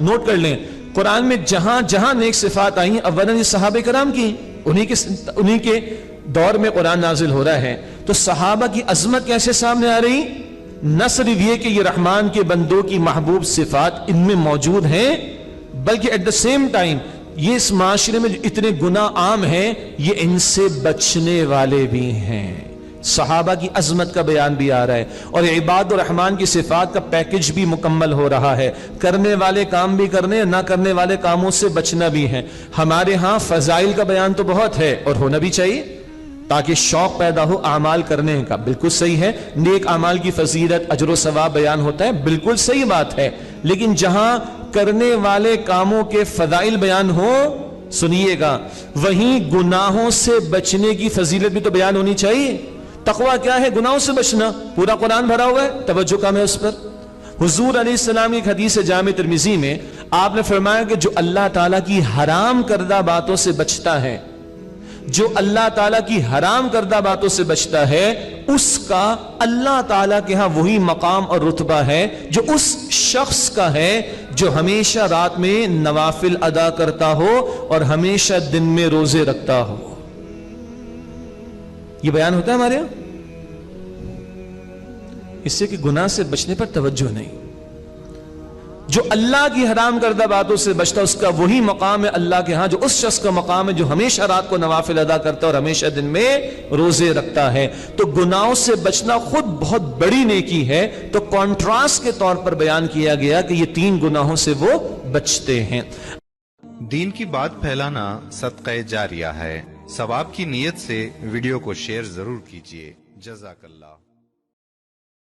Note کر لیں، قرآن میں جہاں جہاں نیک صفات آئی ہیں اولا یہ صحابہ کرام کی، انہی کے دور میں قرآن نازل ہو رہا ہے، تو صحابہ کی عظمت کیسے سامنے آ رہی؟ نہ صرف یہ کہ یہ رحمان کے بندوں کی محبوب صفات ان میں موجود ہیں، بلکہ ایٹ دا سیم ٹائم یہ اس معاشرے میں جو اتنے گناہ عام ہیں یہ ان سے بچنے والے بھی ہیں۔ صحابہ کی عظمت کا بیان بھی آ رہا ہے، اور عباد الرحمن کی صفات کا پیکج بھی مکمل ہو رہا ہے، کرنے والے کام بھی کرنے، نہ کرنے والے کاموں سے بچنا بھی ہے۔ ہمارے ہاں فضائل کا بیان تو بہت ہے اور ہونا بھی چاہیے تاکہ شوق پیدا ہو اعمال کرنے کا، بالکل صحیح ہے، نیک اعمال کی فضیلت اجر و ثواب بیان ہوتا ہے، بالکل صحیح بات ہے، لیکن جہاں کرنے والے کاموں کے فضائل بیان ہو، سنیے گا، وہیں گناہوں سے بچنے کی فضیلت بھی تو بیان ہونی چاہیے۔ تقویٰ کیا ہے؟ گناہوں سے بچنا، پورا قرآن بھرا ہوا ہے، توجہ کم ہے اس پر۔ حضور علیہ السلام کی حدیث جامع ترمذی میں آپ نے فرمایا کہ جو اللہ تعالیٰ کی حرام کردہ باتوں سے بچتا ہے، جو اللہ تعالیٰ کی حرام کردہ باتوں سے بچتا ہے، اس کا اللہ تعالیٰ کے ہاں وہی مقام اور رتبہ ہے جو اس شخص کا ہے جو ہمیشہ رات میں نوافل ادا کرتا ہو اور ہمیشہ دن میں روزے رکھتا ہو۔ یہ بیان ہوتا ہے ہمارے یہاں، اس سے کہ گناہ سے بچنے پر توجہ نہیں۔ جو اللہ کی حرام کردہ باتوں سے بچتا اس کا وہی مقام ہے اللہ کے ہاں جو اس شخص کا مقام ہے جو ہمیشہ رات کو نوافل ادا کرتا ہے اور ہمیشہ دن میں روزے رکھتا ہے۔ تو گناہوں سے بچنا خود بہت بڑی نیکی ہے، تو کانٹراسٹ کے طور پر بیان کیا گیا کہ یہ 3 گناہوں سے وہ بچتے ہیں۔ دین کی بات پھیلانا صدقہ جاریہ ہے، ثواب کی نیت سے ویڈیو کو شیئر ضرور کیجیے۔ جزاک اللہ۔